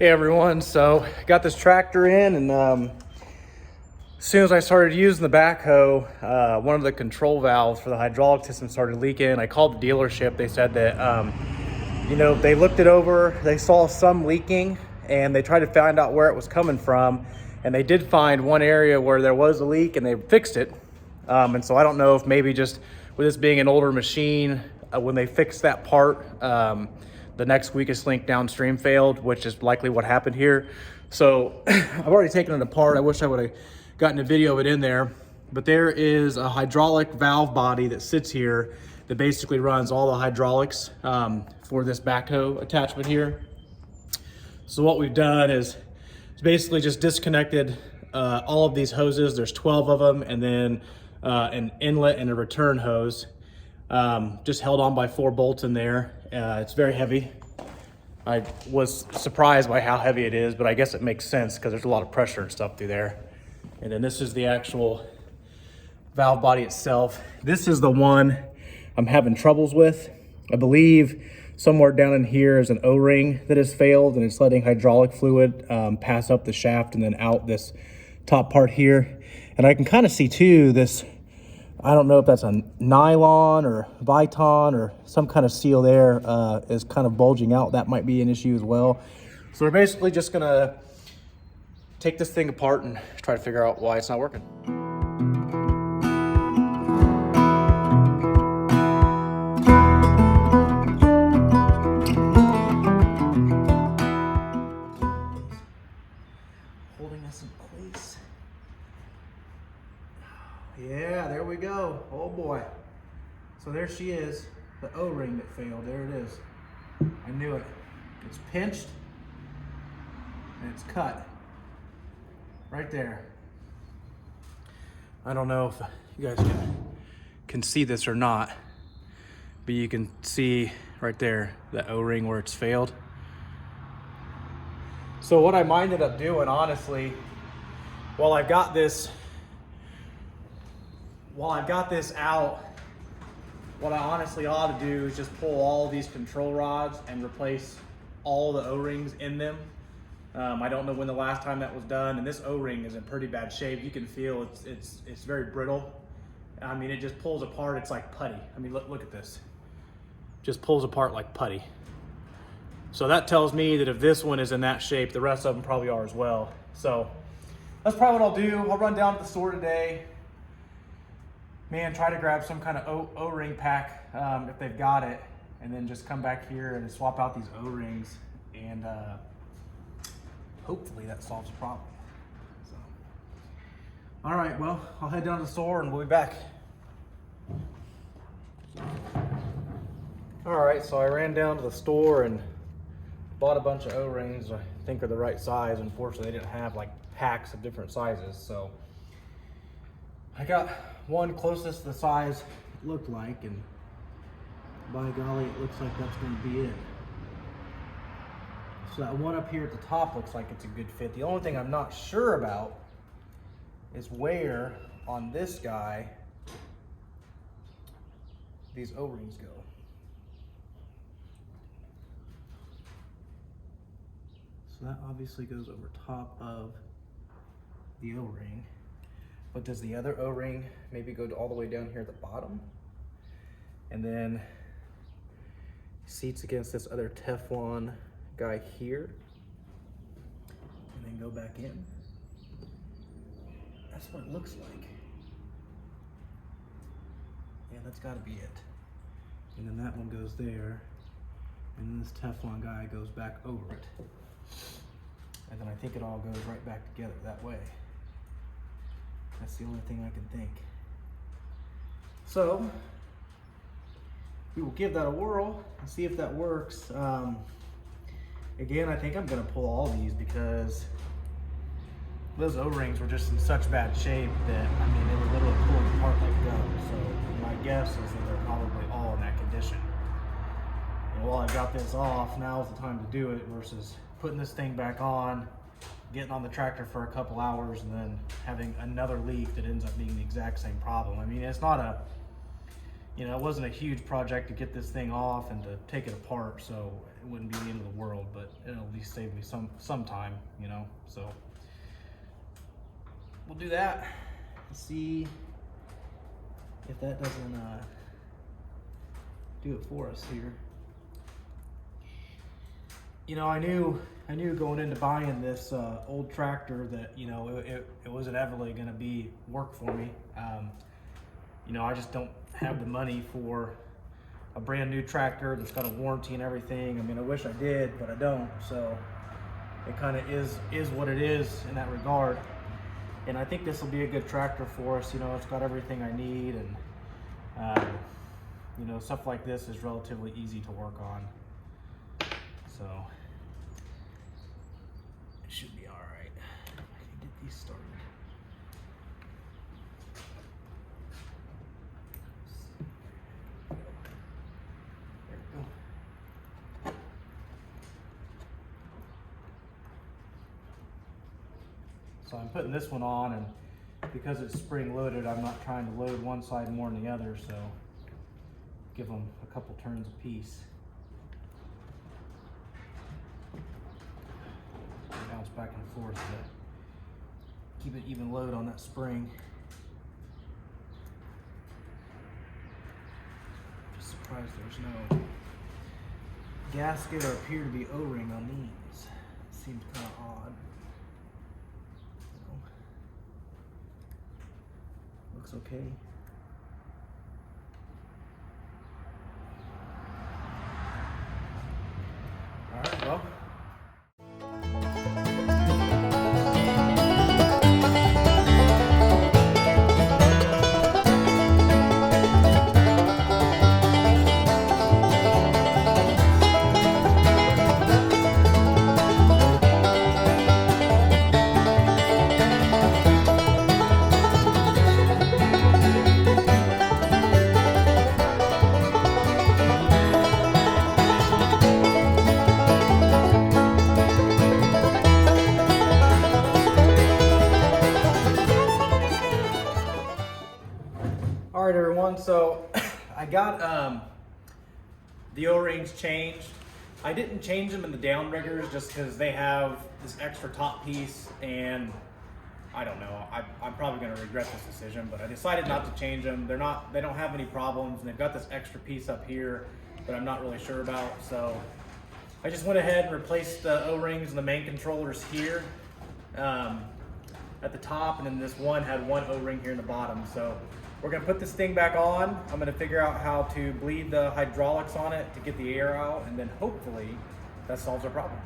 Hey everyone, so got this tractor in, and as soon as I started using the backhoe, one of the control valves for the hydraulic system started leaking. I called the dealership. They said that they looked it over, they saw some leaking, and they tried to find out where it was coming from, and they did find one area where there was a leak, and they fixed it. And so I don't know if maybe just with this being an older machine, when they fixed that part, the next weakest link downstream failed, which is likely what happened here. So I've already taken it apart. I wish I would have gotten a video of it in there, but there is a hydraulic valve body that sits here that basically runs all the hydraulics for this backhoe attachment here. So what we've done is basically just disconnected all of these hoses. There's 12 of them, and then an inlet and a return hose. Just held on by 4 bolts in there. It's very heavy. I was surprised by how heavy it is, but I guess it makes sense because there's a lot of pressure and stuff through there. And then this is the actual valve body itself. This is the one I'm having troubles with. I believe somewhere down in here is an O-ring that has failed, and it's letting hydraulic fluid pass up the shaft and then out this top part here. And I can kind of see too this, I don't know if that's a nylon or Viton or some kind of seal there is kind of bulging out. That might be an issue as well. So we're basically just gonna take this thing apart and try to figure out why it's not working. Holding us in place. Yeah, there we go. Oh boy. So there she is, the O-ring that failed. There it is. I knew it. It's pinched and it's cut right there. I don't know if you guys can see this or not, but you can see right there the O-ring where it's failed. So what I minded up doing, honestly, while I've got this out, what I honestly ought to do is just pull all these control rods and replace all the O-rings in them. I don't know when the last time that was done, and this O-ring is in pretty bad shape. You can feel it's very brittle. I mean, it just pulls apart. It's like putty. I mean, look at this. Just pulls apart like putty. So that tells me that if this one is in that shape, the rest of them probably are as well. So that's probably what I'll do. I'll run down to the store today. Man, try to grab some kind of O-ring pack if they've got it, and then just come back here and swap out these O-rings, and hopefully that solves the problem. So, all right, well, I'll head down to the store and we'll be back. All right, so I ran down to the store and bought a bunch of O-rings I think are the right size. Unfortunately, they didn't have like packs of different sizes, so I got one closest to the size it looked like, and by golly, it looks like that's going to be it. So that one up here at the top looks like it's a good fit. The only thing I'm not sure about is where on this guy these O-rings go. So that obviously goes over top of the O-ring. But does the other O-ring maybe go all the way down here at the bottom? And then seats against this other Teflon guy here. And then go back in. That's what it looks like. Yeah, that's gotta be it. And then that one goes there. And then this Teflon guy goes back over it. And then I think it all goes right back together that way. That's the only thing I can think. So we will give that a whirl and see if that works. Again, I think I'm gonna pull all these because those O-rings were just in such bad shape that, I mean, they were literally pulling apart like gum. So my guess is that they're probably all in that condition. And while I've got this off, now is the time to do it versus putting this thing back on, getting on the tractor for a couple hours, and then having another leak that ends up being the exact same problem. I mean, it's not a, you know, it wasn't a huge project to get this thing off and to take it apart, so it wouldn't be the end of the world, but it'll at least save me some time, you know. So we'll do that. See if that doesn't do it for us here. You know, I knew going into buying this old tractor that, you know, it wasn't ever really going to be work for me. You know, I just don't have the money for a brand new tractor that's got a warranty and everything. I mean, I wish I did, but I don't. So it kind of is what it is in that regard. And I think this will be a good tractor for us. You know, it's got everything I need, and you know, stuff like this is relatively easy to work on. So it should be all right. I can get these started. There we go. So I'm putting this one on, and because it's spring loaded, I'm not trying to load one side more than the other, so give them a couple turns apiece. Bounce back and forth to keep it even load on that spring. Just surprised there's no gasket or appear to be O-ring on these. Seems kind of odd. Looks okay. All right, well. All right, everyone, so I got the O-rings changed. I didn't change them in the downriggers just because they have this extra top piece, and I don't know, I'm probably going to regret this decision, but I decided not to change them. They don't have any problems, and they've got this extra piece up here that I'm not really sure about, so I just went ahead and replaced the O-rings and the main controllers here at the top, and then this one had one O-ring here in the bottom. So we're gonna put this thing back on. I'm gonna figure out how to bleed the hydraulics on it to get the air out, and then hopefully that solves our problem.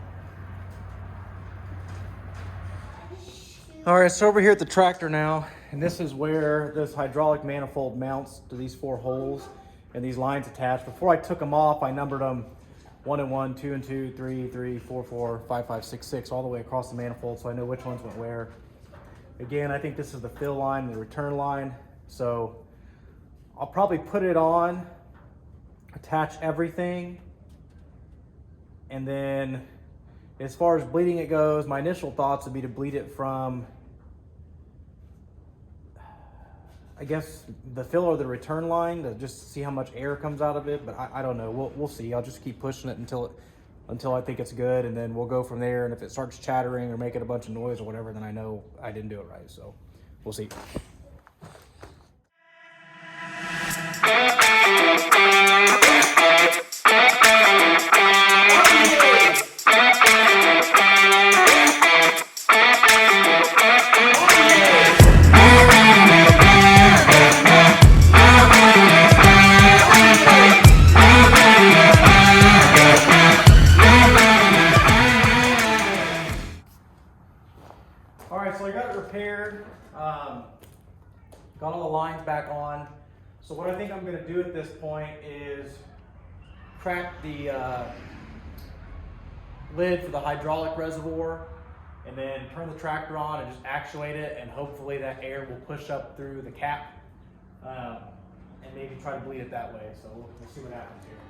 All right, so over here at the tractor now, and this is where this hydraulic manifold mounts to these 4 holes and these lines attached. Before I took them off, I numbered them 1 and 1, 2 and 2, 3, 3, 4, 4, 5, 5, 6, 6, all the way across the manifold, so I know which ones went where. Again, I think this is the fill line, the return line. So I'll probably put it on, attach everything, and then as far as bleeding it goes, my initial thoughts would be to bleed it from, I guess, the fill or the return line to just see how much air comes out of it, but I don't know. We'll see. I'll just keep pushing it until I think it's good, and then we'll go from there. And if it starts chattering or making a bunch of noise or whatever, then I know I didn't do it right. So we'll see. All right, so I got it repaired, got all the lines back on. So what I think I'm gonna do at this point is crack the lid for the hydraulic reservoir, and then turn the tractor on and just actuate it, and hopefully that air will push up through the cap, and maybe try to bleed it that way. So we'll see what happens here.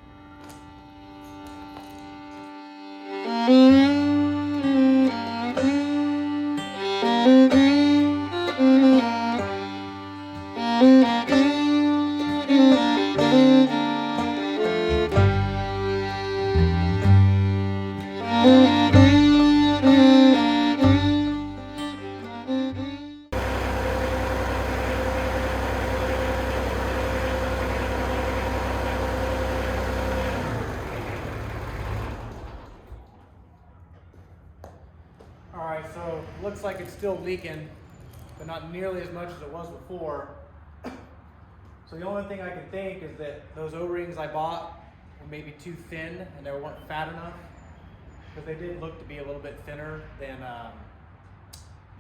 All right, so looks like it's still leaking, but not nearly as much as it was before. So the only thing I can think is that those O-rings I bought were maybe too thin and they weren't fat enough, because they did look to be a little bit thinner than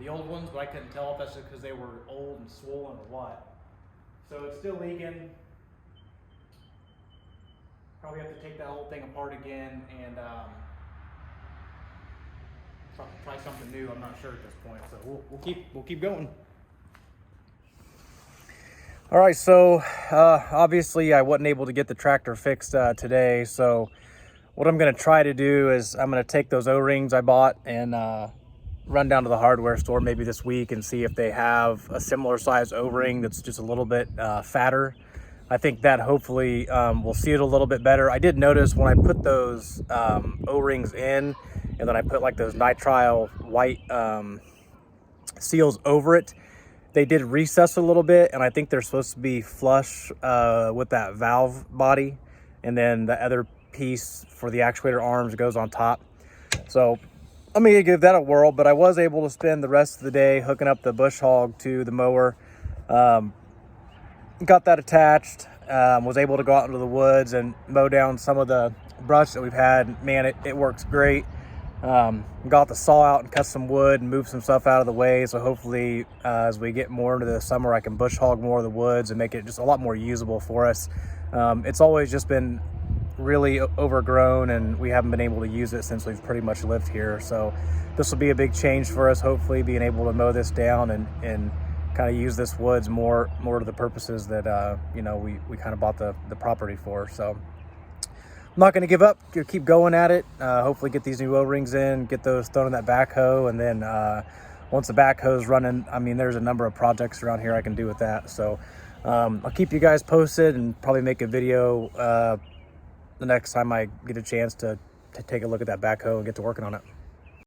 the old ones, but I couldn't tell if that's just because they were old and swollen or what. So it's still leaking. Probably have to take that whole thing apart again and try something new. I'm not sure at this point, so we'll keep going. All right, so obviously I wasn't able to get the tractor fixed today, so what I'm going to try to do is I'm going to take those O-rings I bought and run down to the hardware store maybe this week and see if they have a similar size O-ring that's just a little bit fatter. I think that hopefully will see it a little bit better. I did notice when I put those O-rings in and then I put like those nitrile white seals over it, they did recess a little bit, and I think they're supposed to be flush with that valve body, and then the other piece for the actuator arms goes on top. So I'm gonna give that a whirl, but I was able to spend the rest of the day hooking up the bush hog to the mower. Got that attached, was able to go out into the woods and mow down some of the brush that we've had. Man, it works great. Got the saw out and cut some wood and moved some stuff out of the way. So hopefully as we get more into the summer, I can bush hog more of the woods and make it just a lot more usable for us. It's always just been really overgrown and we haven't been able to use it since we've pretty much lived here. So this will be a big change for us, hopefully being able to mow this down and kind of use this woods more to the purposes that you know, we kind of bought the property for. So I'm not going to give up, keep going at it. Hopefully get these new O-rings in, get those thrown in that backhoe, and then once the backhoe's running, I mean, there's a number of projects around here I can do with that. So I'll keep you guys posted and probably make a video the next time I get a chance to take a look at that backhoe and get to working on it.